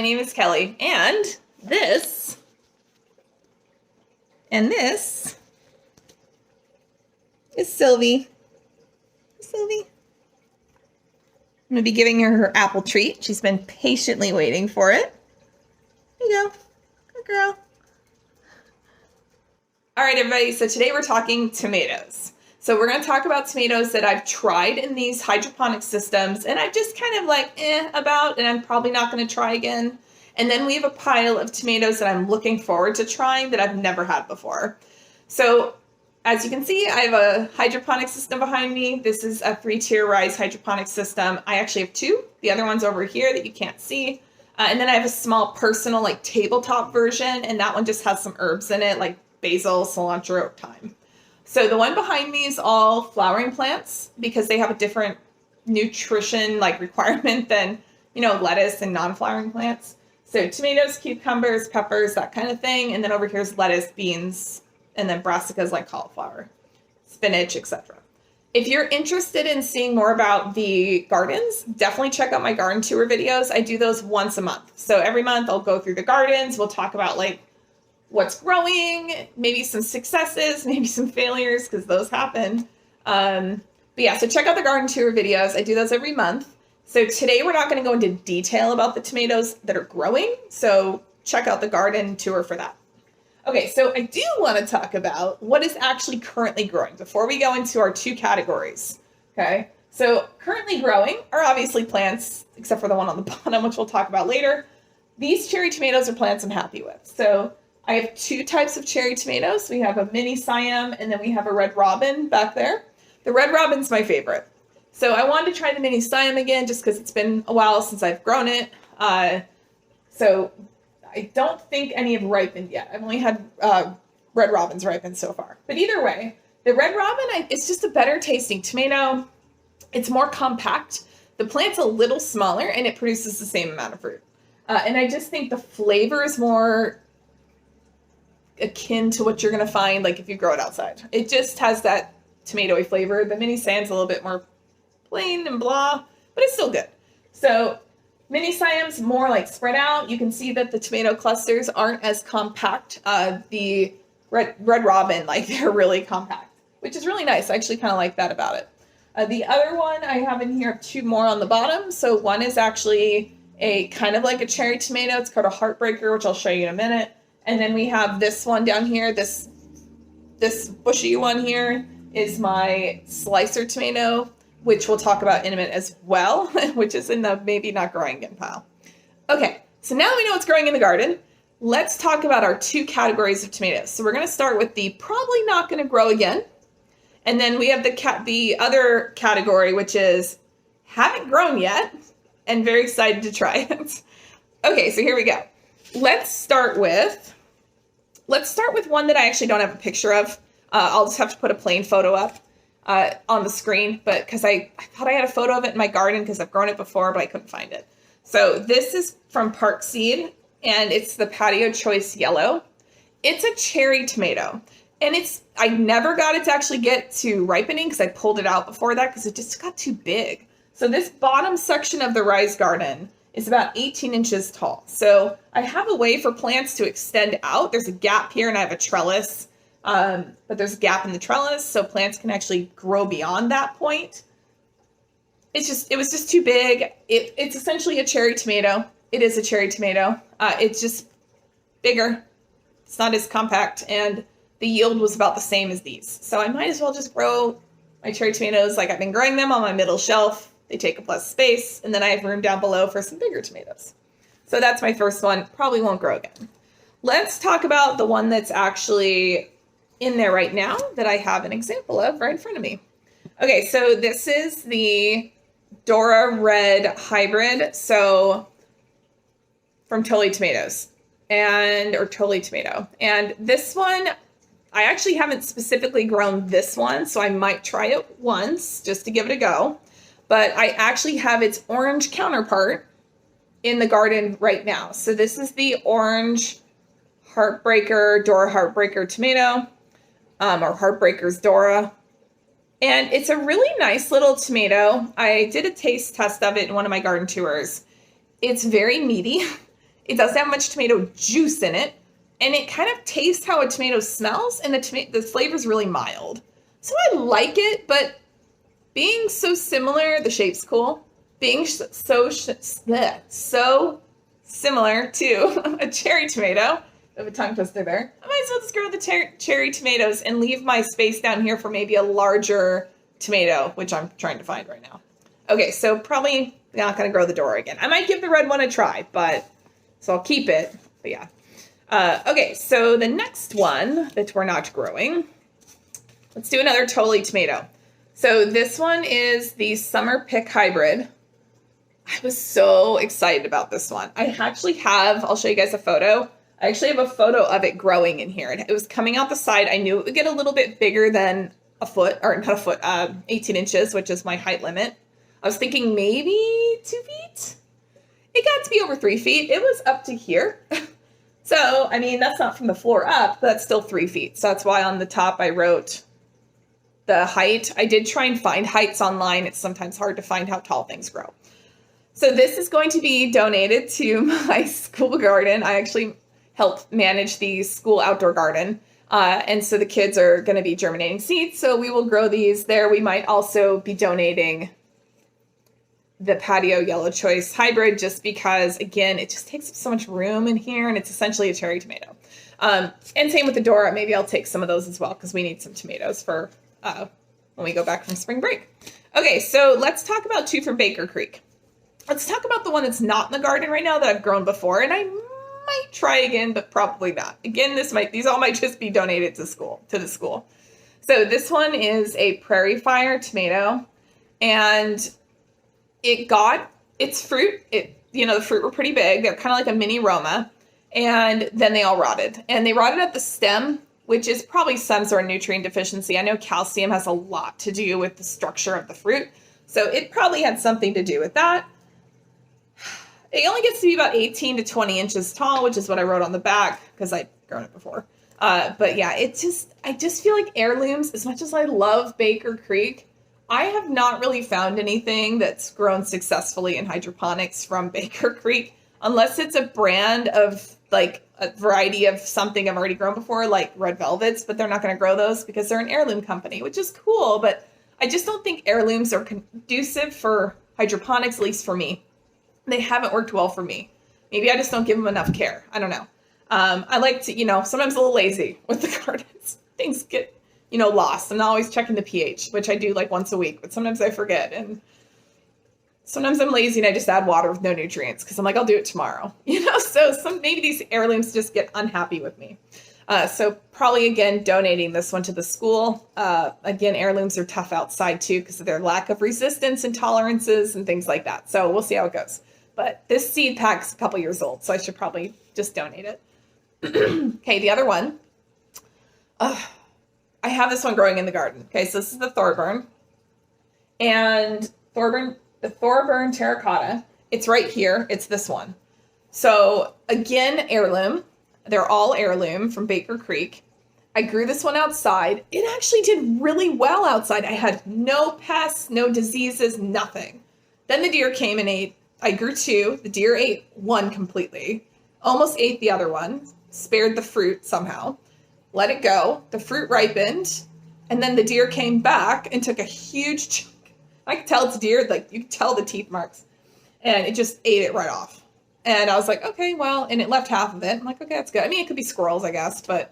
my name is Kelly, and this is Sylvie. Sylvie. I'm going to be giving her apple treat. She's been patiently waiting for it. Here you go. Good girl. All right, everybody. So today we're talking tomatoes. So we're going to talk about tomatoes that I've tried in these hydroponic systems, and I've just kind of about, and I'm probably not going to try again. And then we have a pile of tomatoes that I'm looking forward to trying that I've never had before. So as you can see, I have a hydroponic system behind me. This is a 3-tier rise hydroponic system. I actually have 2. The other one's over here that you can't see. And then I have a small personal tabletop version, and that one just has some herbs in it like basil, cilantro, thyme. So the one behind me is all flowering plants because they have a different nutrition requirement than, lettuce and non-flowering plants. So tomatoes, cucumbers, peppers, that kind of thing. And then over here is lettuce, beans, and then brassicas like cauliflower, spinach, etc. If you're interested in seeing more about the gardens, definitely check out my garden tour videos. I do those once a month. So every month I'll go through the gardens. We'll talk about what's growing, maybe some successes, maybe some failures, because those happen. But yeah, so check out the garden tour videos. I do those every month. So today we're not going to go into detail about the tomatoes that are growing. So check out the garden tour for that. Okay, so I do want to talk about what is actually currently growing before we go into our 2 categories. Okay, so currently growing are obviously plants, except for the one on the bottom, which we'll talk about later. These cherry tomatoes are plants I'm happy with. So I have 2 types of cherry tomatoes. We have a mini Siam, and then we have a red robin back there. The red robin's my favorite. So I wanted to try the mini Siam again just because it's been a while since I've grown it. So I don't think any have ripened yet. I've only had red robins ripen so far. But either way, the red robin, it's just a better tasting tomato. It's more compact. The plant's a little smaller, and it produces the same amount of fruit. And I just think the flavor is more akin to what you're going to find if you grow it outside. It just has that tomatoey flavor. The mini Siam's a little bit more plain and blah, but it's still good. So mini Siam's more spread out. You can see that the tomato clusters aren't as compact. The red robin, they're really compact, which is really nice. I actually kind of like that about it. The other one I have in here, 2 more on the bottom. So one is actually a kind of like a cherry tomato. It's called a heartbreaker, which I'll show you in a minute. And then we have this one down here. This bushy one here is my slicer tomato, which we'll talk about in a minute as well, which is in the maybe not growing again pile. Okay, so now we know what's growing in the garden. Let's talk about our 2 categories of tomatoes. So we're going to start with the probably not going to grow again. And then we have the other category, which is haven't grown yet and very excited to try it. Okay, so here we go. Let's start with one that I actually don't have a picture of. I'll just have to put a plain photo up on the screen, but because I thought I had a photo of it in my garden because I've grown it before, but I couldn't find it. So this is from Park Seed, and it's the Patio Choice Yellow. It's a cherry tomato, and I never got it to actually get to ripening because I pulled it out before that because it just got too big. So this bottom section of the rise garden is about 18 inches tall. So I have a way for plants to extend out. There's a gap here, and I have a trellis. But there's a gap in the trellis, so plants can actually grow beyond that point. It was just too big. It's essentially a cherry tomato. It is a cherry tomato. It's just bigger. It's not as compact, and the yield was about the same as these. So I might as well just grow my cherry tomatoes like I've been growing them on my middle shelf. They take up less space, and then I have room down below for some bigger tomatoes. So that's my first one. Probably won't grow again. Let's talk about the one that's actually in there right now that I have an example of right in front of me. Okay, so this is the Dora Red Hybrid, so from Totally Tomatoes, or Totally Tomato. And this one, I actually haven't specifically grown this one, so I might try it once just to give it a go. But I actually have its orange counterpart in the garden right now. So this is the orange Heartbreaker, Dora Heartbreaker tomato. Or Heartbreaker's Dora. And it's a really nice little tomato. I did a taste test of it in one of my garden tours. It's very meaty. It doesn't have much tomato juice in it, and it kind of tastes how a tomato smells, and the flavor is really mild. So I like it, but being so similar, the shape's cool. Being so similar to a cherry tomato, I have a tongue twister there. I might as well just grow the cherry tomatoes and leave my space down here for maybe a larger tomato, which I'm trying to find right now. Okay, so probably not going to grow the Dora again. I might give the red one a try, so I'll keep it. But yeah. Okay, so the next one that we're not growing, let's do another totally tomato. So this one is the Summer Pick Hybrid. I was so excited about this one. I actually have, I'll show you guys a photo. I actually have a photo of it growing in here. It was coming out the side. I knew it would get a little bit bigger than a foot, or not a foot, 18 inches, which is my height limit. I was thinking maybe 2 feet. It got to be over 3 feet. It was up to here. So, I mean, that's not from the floor up, but that's still 3 feet. So that's why on the top I wrote the height. I did try and find heights online. It's sometimes hard to find how tall things grow. So this is going to be donated to my school garden. I actually help manage the school outdoor garden. And so the kids are going to be germinating seeds. So we will grow these there. We might also be donating the patio yellow choice hybrid, just because, again, it just takes up so much room in here, and it's essentially a cherry tomato. And same with the Dora. Maybe I'll take some of those as well, because we need some tomatoes for when we go back from spring break. Okay, so let's talk about two from Baker Creek. Let's talk about the one that's not in the garden right now that I've grown before, and I might try again, but probably not. Again, these all might just be donated to the school. So this one is a Prairie Fire tomato, and it got its fruit. The fruit were pretty big. They're kind of like a mini Roma, and then they all rotted. And they rotted at the stem, which is probably some sort of nutrient deficiency. I know calcium has a lot to do with the structure of the fruit, so it probably had something to do with that. It only gets to be about 18 to 20 inches tall, which is what I wrote on the back because I'd grown it before. But yeah, I just feel like heirlooms, as much as I love Baker Creek, I have not really found anything that's grown successfully in hydroponics from Baker Creek, unless it's a brand of like a variety of something I've already grown before, like red velvets, but they're not going to grow those because they're an heirloom company, which is cool. But I just don't think heirlooms are conducive for hydroponics, at least for me. They haven't worked well for me. Maybe I just don't give them enough care. I don't know. I like to, sometimes a little lazy with the gardens. Things get, lost. I'm not always checking the pH, which I do like once a week, but sometimes I forget. And sometimes I'm lazy and I just add water with no nutrients because I'm like, I'll do it tomorrow. So maybe these heirlooms just get unhappy with me. So probably, again, donating this one to the school. Again, heirlooms are tough outside too because of their lack of resistance and tolerances and things like that. So we'll see how it goes. But this seed pack's a couple years old, so I should probably just donate it. Okay, the other one. I have this one growing in the garden. Okay, so this is the Thorburn. And the Thorburn terracotta, it's right here. It's this one. So again, heirloom. They're all heirloom from Baker Creek. I grew this one outside. It actually did really well outside. I had no pests, no diseases, nothing. Then the deer came and ate. I grew two. The deer ate one completely. Almost ate the other one. Spared the fruit somehow. Let it go. The fruit ripened. And then the deer came back and took a huge chunk. I could tell it's deer. Like, you could tell the teeth marks. And it just ate it right off. And I was like, okay, well, and it left half of it. I'm like, okay, that's good. I mean, it could be squirrels, I guess, but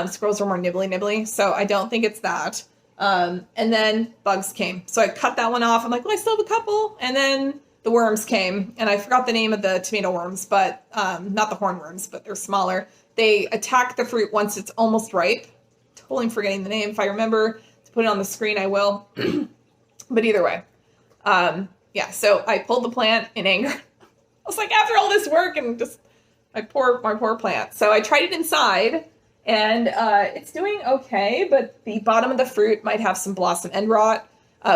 squirrels are more nibbly, so I don't think it's that. And then bugs came. So I cut that one off. I'm like, well, I still have a couple. And then the worms came, and I forgot the name of the tomato worms, but not the hornworms, but they're smaller. They attack the fruit once it's almost ripe. Totally forgetting the name. If I remember to put it on the screen, I will. But either way. Yeah, so I pulled the plant in anger. I was like, after all this work and just my poor plant. So I tried it inside, and it's doing okay, but the bottom of the fruit might have some blossom end rot,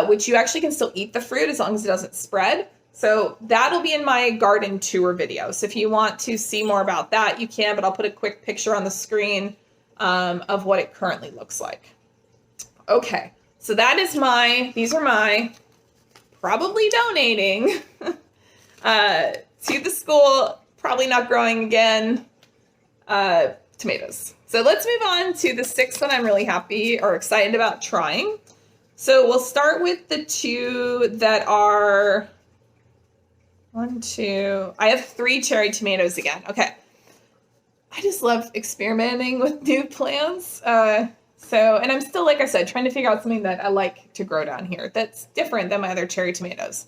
which you actually can still eat the fruit as long as it doesn't spread. So that'll be in my garden tour video. So if you want to see more about that, you can, but I'll put a quick picture on the screen of what it currently looks like. Okay, so these are my probably donating to the school probably not growing again. Tomatoes. So let's move on to the sixth one I'm really happy or excited about trying. So we'll start with the two that are I have 3 cherry tomatoes again. Okay. I just love experimenting with new plants. And I'm still, like I said, trying to figure out something that I like to grow down here that's different than my other cherry tomatoes.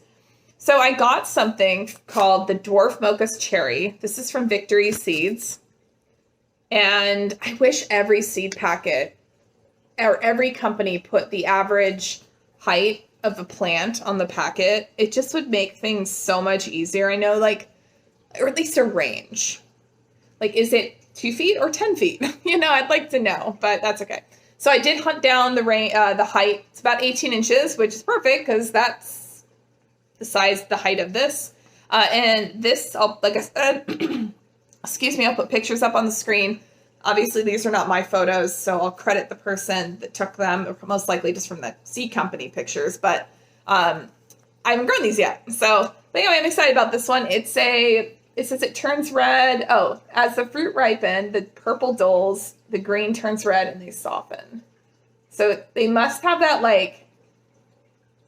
So I got something called the Dwarf Mocha's Cherry. This is from Victory Seeds. And I wish every seed packet or every company put the average height of a plant on the packet. It just would make things so much easier. I know, like, or at least a range. Like, is it 2 feet or 10 feet? I'd like to know, but that's okay. So I did hunt down the height. It's about 18 inches, which is perfect because that's the height of this. And this, like I said, excuse me, I'll put pictures up on the screen. Obviously, these are not my photos, so I'll credit the person that took them, most likely just from the seed company pictures, but I haven't grown these yet. So, but anyway, I'm excited about this one. It says it turns red. Oh, as the fruit ripen, the purple dulls, the green turns red, and they soften. So they must have that, like,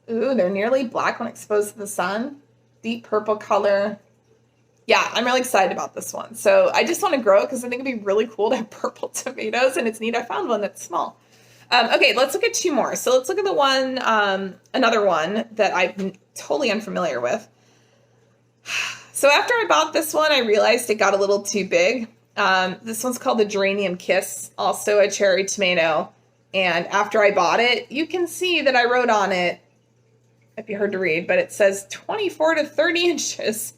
they're nearly black when exposed to the sun. Deep purple color. Yeah, I'm really excited about this one. So I just want to grow it because I think it'd be really cool to have purple tomatoes, and it's neat. I found one that's small. Okay, let's look at 2 more. So let's look at the one, another one that I'm totally unfamiliar with. So after I bought this one, I realized it got a little too big. This one's called the Geranium Kiss, also a cherry tomato. And after I bought it, you can see that I wrote on it, if you heard to read, but it says 24 to 30 inches.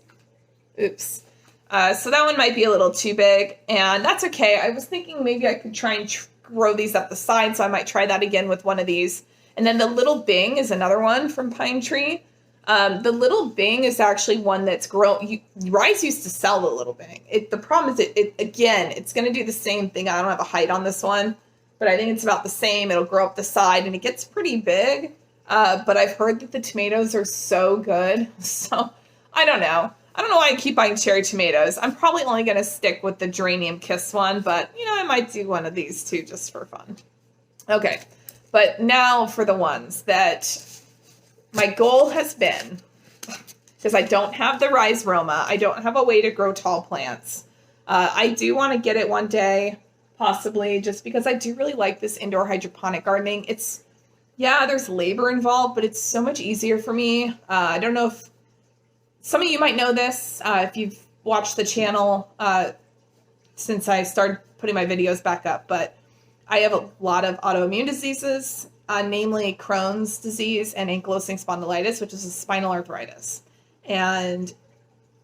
Oops. So that one might be a little too big, and that's okay. I was thinking maybe I could try and grow these up the side, so I might try that again with one of these. And then the Little Bing is another one from Pine Tree. The Little Bing is actually one that's grown. Rise used to sell the Little Bing. The problem is it's going to do the same thing. I don't have a height on this one, but I think it's about the same. It'll grow up the side, and it gets pretty big. But I've heard that the tomatoes are so good. So I don't know. I don't know why I keep buying cherry tomatoes. I'm probably only going to stick with the Geranium Kiss one, but, I might do one of these too just for fun. Okay, but now for the ones that my goal has been, because I don't have the Rise Roma, I don't have a way to grow tall plants. I do want to get it one day, possibly, just because I do really like this indoor hydroponic gardening. There's labor involved, but it's so much easier for me. I don't know if some of you might know this if you've watched the channel since I started putting my videos back up, but I have a lot of autoimmune diseases, namely Crohn's disease and ankylosing spondylitis, which is a spinal arthritis. And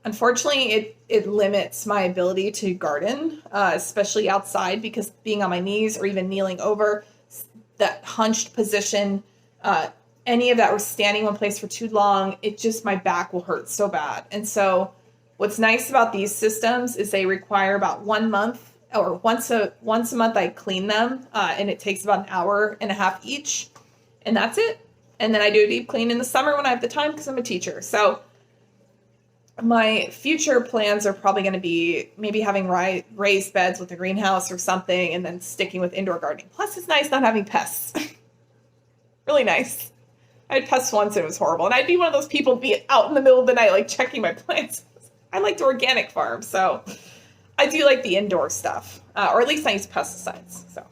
unfortunately, it limits my ability to garden, especially outside, because being on my knees or even kneeling over, that hunched position, any of that or standing one place for too long, my back will hurt so bad. And so what's nice about these systems is they require about 1 month or once a month I clean them, and it takes about an hour and a half each, and that's it. And then I do a deep clean in the summer when I have the time because I'm a teacher. So my future plans are probably going to be maybe having raised beds with a greenhouse or something, and then sticking with indoor gardening. Plus, it's nice not having pests. Really nice. I had pests once and it was horrible. And I'd be one of those people be out in the middle of the night, like checking my plants. I like the organic farm, so I do like the indoor stuff, or at least I use pesticides. So,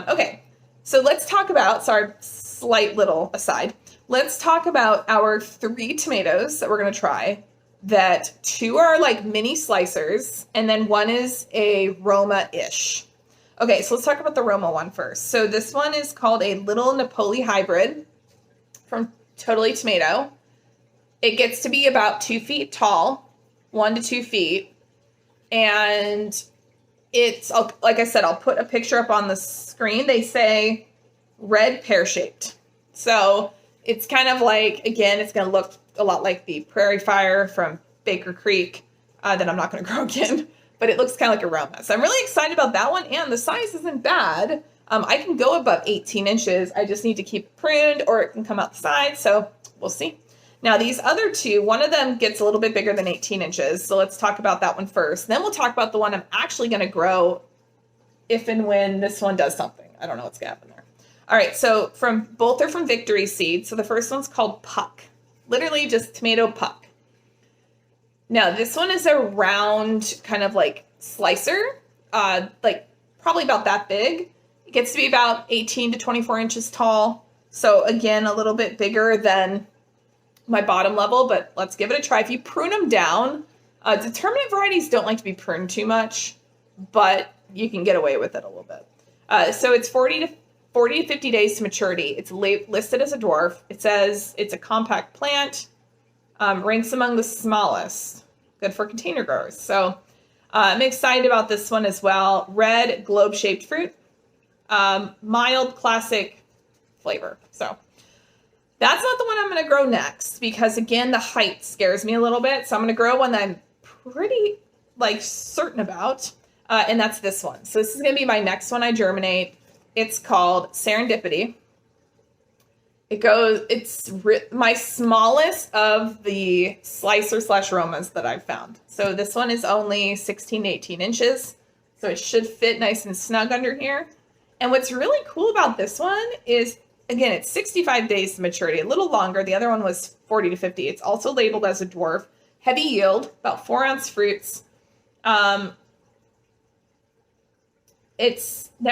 okay. So let's talk about, sorry, slight little aside. Let's talk about our 3 tomatoes that we're going to try. That 2 are like mini slicers, and then 1 is a Roma-ish. Okay, so let's talk about the Roma one first. So this one is called a Little Napoli Hybrid from Totally Tomato. It gets to be about 2 feet tall, 1 to 2 feet. And it's, like I said, I'll put a picture up on the screen. They say red pear-shaped. So it's kind of like, again, it's going to look a lot like the Prairie Fire from Baker Creek that I'm not going to grow again. But it looks kind of like a Roma. So I'm really excited about that one. And the size isn't bad. I can go above 18 inches. I just need to keep it pruned or it can come out the side. So we'll see. Now these other two, one of them gets a little bit bigger than 18 inches. So let's talk about that one first. Then we'll talk about the one I'm actually going to grow if and when this one does something. I don't know what's going to happen there. All right, so both are from Victory Seed. So the first one's called Puck, literally just tomato puck. Now this one is a round kind of like slicer, like probably about that big. It gets to be about 18 to 24 inches tall. So again, a little bit bigger than my bottom level, but let's give it a try. If you prune them down, determinate varieties don't like to be pruned too much, but you can get away with it a little bit. So it's 40 to 50 days to maturity. It's listed as a dwarf. It says it's a compact plant, ranks among the smallest, good for container growers. So I'm excited about this one as well. Red globe-shaped fruit, mild classic flavor. So that's not the one I'm going to grow next because, again, the height scares me a little bit. So I'm going to grow one that I'm pretty certain about, and that's this one. So this is going to be my next one I germinate. It's called Serendipity. It's my smallest of the slicer / romas that I've found. So this one is only 16 to 18 inches. So it should fit nice and snug under here. And what's really cool about this one is, again, it's 65 days to maturity, a little longer. The other one was 40 to 50. It's also labeled as a dwarf. Heavy yield, about 4-ounce fruits. Now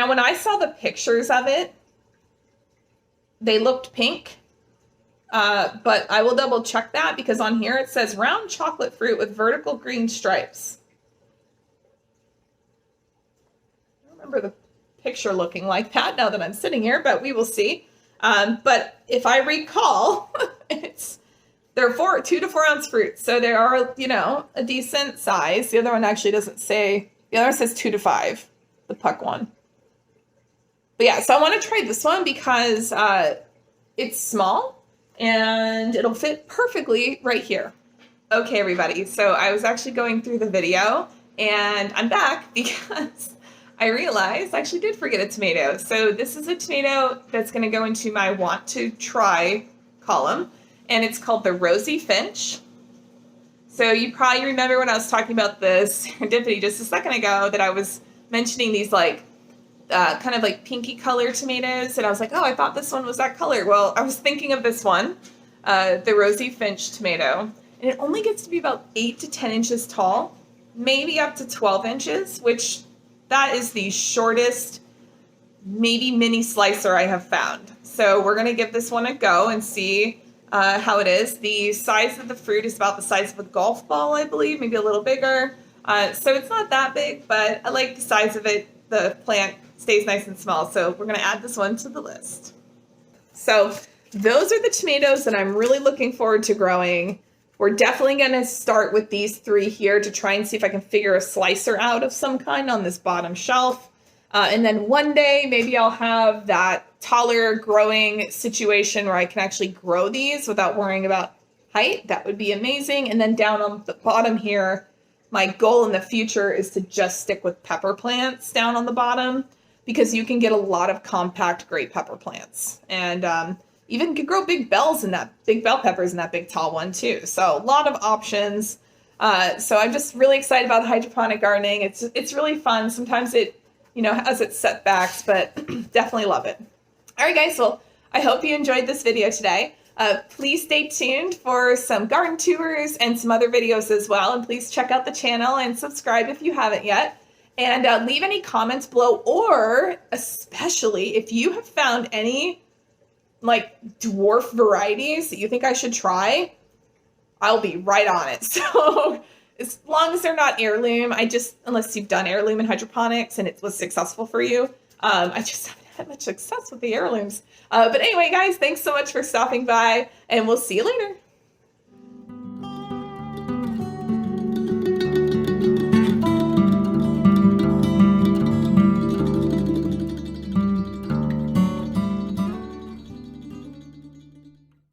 when I saw the pictures of it, they looked pink, but I will double check that because on here it says round chocolate fruit with vertical green stripes. I don't remember the picture looking like that now that I'm sitting here, but we will see. But if I recall, they're 2 to 4 ounce fruits. So they are, a decent size. The other one actually doesn't say, the other one says 2 to 5, the puck one. But yeah, so I want to try this one because it's small and it'll fit perfectly right here. Okay, everybody. So I was actually going through the video and I'm back because I realized I actually did forget a tomato. So this is a tomato that's going to go into my want to try column, and it's called the Rosy Finch. So you probably remember when I was talking about this serendipity just a second ago that I was mentioning these kind of like pinky color tomatoes, and I was like, oh, I thought this one was that color. Well, I was thinking of this one, the Rosy Finch tomato, and it only gets to be about 8 to 10 inches tall, maybe up to 12 inches, which that is the shortest, maybe mini slicer I have found. So we're going to give this one a go and see how it is. The size of the fruit is about the size of a golf ball, I believe, maybe a little bigger. So it's not that big, but I like the size of it. The plant stays nice and small. So we're going to add this one to the list. So those are the tomatoes that I'm really looking forward to growing. We're definitely going to start with these 3 here to try and see if I can figure a slicer out of some kind on this bottom shelf. And then one day, maybe I'll have that taller growing situation where I can actually grow these without worrying about height. That would be amazing. And then down on the bottom here, my goal in the future is to just stick with pepper plants down on the bottom because you can get a lot of compact, great pepper plants. And even can grow big bell peppers in that big tall one too. So a lot of options. So I'm just really excited about hydroponic gardening. It's really fun. Sometimes it, has its setbacks, but definitely love it. All right, guys. Well, I hope you enjoyed this video today. Please stay tuned for some garden tours and some other videos as well. And please check out the channel and subscribe if you haven't yet. And leave any comments below, or especially if you have found any dwarf varieties that you think I should try, I'll be right on it. So as long as they're not heirloom, unless you've done heirloom in hydroponics and it was successful for you, I just haven't had much success with the heirlooms. But anyway, guys, thanks so much for stopping by, and we'll see you later.